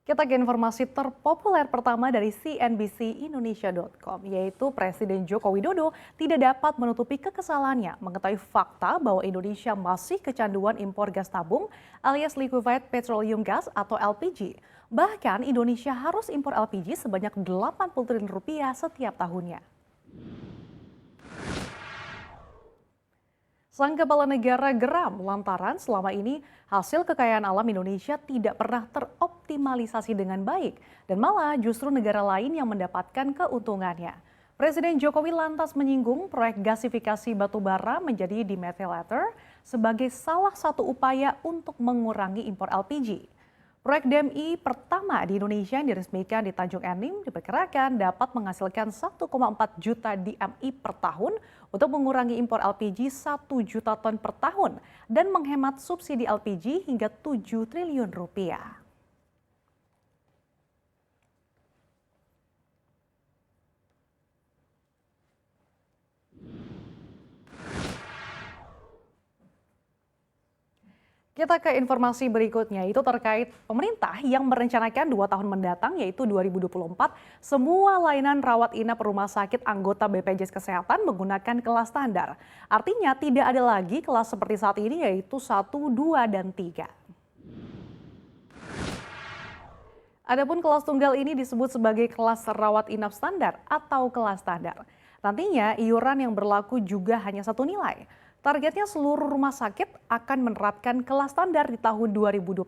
Kita ke informasi terpopuler pertama dari CNBC-Indonesia.com, yaitu Presiden Joko Widodo tidak dapat menutupi kekesalannya mengetahui fakta bahwa Indonesia masih kecanduan impor gas tabung alias liquefied petroleum gas atau LPG. Bahkan Indonesia harus impor LPG sebanyak 80 triliun rupiah setiap tahunnya. Sang kepala negara geram lantaran selama ini hasil kekayaan alam Indonesia tidak pernah teroptimalisasi dengan baik dan malah justru negara lain yang mendapatkan keuntungannya. Presiden Jokowi lantas menyinggung proyek gasifikasi batubara menjadi demethylator sebagai salah satu upaya untuk mengurangi impor LPG. Proyek DMI pertama di Indonesia yang diresmikan di Tanjung Enim diperkirakan dapat menghasilkan 1,4 juta DMI per tahun untuk mengurangi impor LPG 1 juta ton per tahun dan menghemat subsidi LPG hingga 7 triliun rupiah. Kita ke informasi berikutnya, itu terkait pemerintah yang merencanakan 2 tahun mendatang, yaitu 2024, semua layanan rawat inap rumah sakit anggota BPJS Kesehatan menggunakan kelas standar. Artinya tidak ada lagi kelas seperti saat ini, yaitu 1, 2, dan 3. Adapun kelas tunggal ini disebut sebagai kelas rawat inap standar atau kelas standar. Nantinya iuran yang berlaku juga hanya satu nilai. Targetnya seluruh rumah sakit akan menerapkan kelas standar di tahun 2024.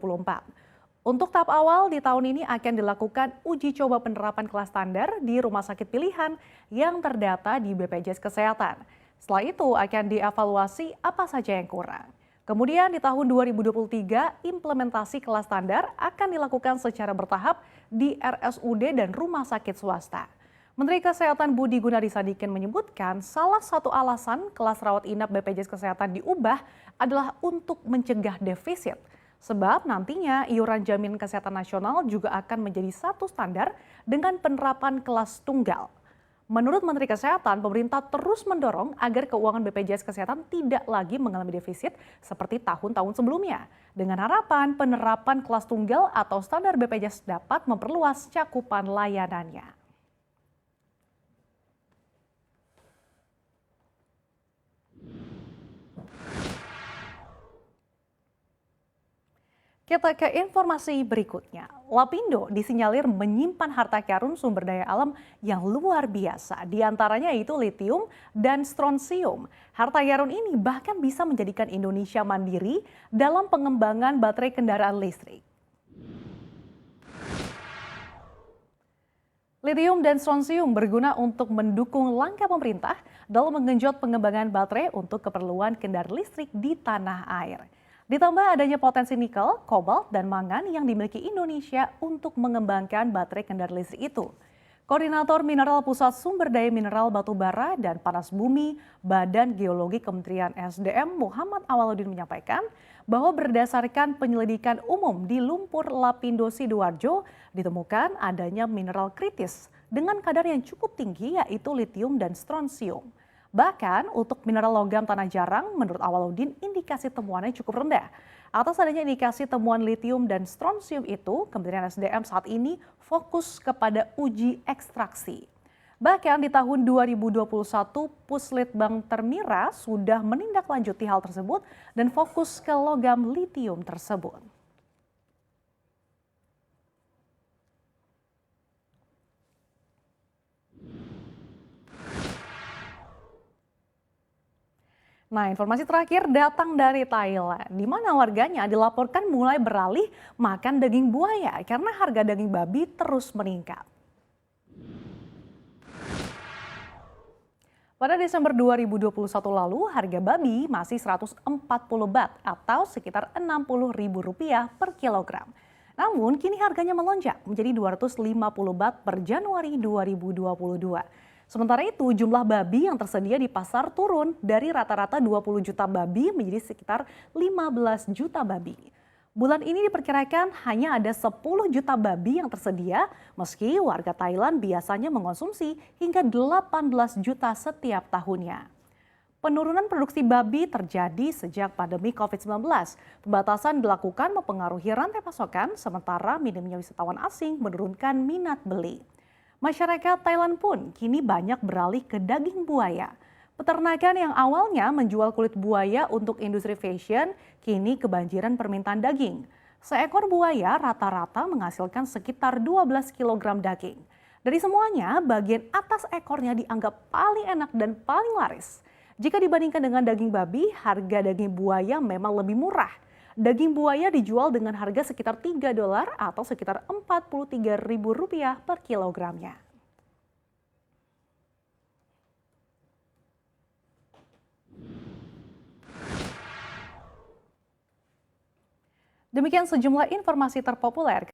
Untuk tahap awal di tahun ini akan dilakukan uji coba penerapan kelas standar di rumah sakit pilihan yang terdata di BPJS Kesehatan. Setelah itu akan dievaluasi apa saja yang kurang. Kemudian di tahun 2023 implementasi kelas standar akan dilakukan secara bertahap di RSUD dan rumah sakit swasta. Menteri Kesehatan Budi Gunadi Sadikin menyebutkan salah satu alasan kelas rawat inap BPJS Kesehatan diubah adalah untuk mencegah defisit. Sebab nantinya iuran jaminan kesehatan nasional juga akan menjadi satu standar dengan penerapan kelas tunggal. Menurut Menteri Kesehatan, pemerintah terus mendorong agar keuangan BPJS Kesehatan tidak lagi mengalami defisit seperti tahun-tahun sebelumnya. Dengan harapan penerapan kelas tunggal atau standar BPJS dapat memperluas cakupan layanannya. Kita ke informasi berikutnya. Lapindo disinyalir menyimpan harta karun sumber daya alam yang luar biasa. Di antaranya yaitu litium dan strontium. Harta karun ini bahkan bisa menjadikan Indonesia mandiri dalam pengembangan baterai kendaraan listrik. Litium dan strontium berguna untuk mendukung langkah pemerintah dalam menggenjot pengembangan baterai untuk keperluan kendaraan listrik di tanah air. Ditambah adanya potensi nikel, kobalt, dan mangan yang dimiliki Indonesia untuk mengembangkan baterai kendaraan listrik itu. Koordinator Mineral Pusat Sumber Daya Mineral Batubara dan Panas Bumi Badan Geologi Kementerian SDM Muhammad Awaludin menyampaikan bahwa berdasarkan penyelidikan umum di lumpur Lapindo Sidoarjo ditemukan adanya mineral kritis dengan kadar yang cukup tinggi yaitu litium dan strontium. Bahkan untuk mineral logam tanah jarang, menurut Awaludin indikasi temuannya cukup rendah. Atas adanya indikasi temuan litium dan strontium itu, Kementerian SDM saat ini fokus kepada uji ekstraksi. Bahkan di tahun 2021, Puslitbang Termira sudah menindaklanjuti hal tersebut dan fokus ke logam litium tersebut. Nah, informasi terakhir datang dari Thailand, di mana warganya dilaporkan mulai beralih makan daging buaya karena harga daging babi terus meningkat. Pada Desember 2021 lalu, harga babi masih 140 baht atau sekitar Rp60.000 per kilogram. Namun, kini harganya melonjak menjadi 250 baht per Januari 2022. Sementara itu, jumlah babi yang tersedia di pasar turun dari rata-rata 20 juta babi menjadi sekitar 15 juta babi. Bulan ini diperkirakan hanya ada 10 juta babi yang tersedia, meski warga Thailand biasanya mengonsumsi hingga 18 juta setiap tahunnya. Penurunan produksi babi terjadi sejak pandemi COVID-19. Pembatasan dilakukan mempengaruhi rantai pasokan, sementara minimnya wisatawan asing menurunkan minat beli. Masyarakat Thailand pun kini banyak beralih ke daging buaya. Peternakan yang awalnya menjual kulit buaya untuk industri fashion, kini kebanjiran permintaan daging. Seekor buaya rata-rata menghasilkan sekitar 12 kg daging. Dari semuanya, bagian atas ekornya dianggap paling enak dan paling laris. Jika dibandingkan dengan daging babi, harga daging buaya memang lebih murah. Daging buaya dijual dengan harga sekitar $3 atau sekitar Rp43.000 per kilogramnya. Demikian sejumlah informasi terpopuler.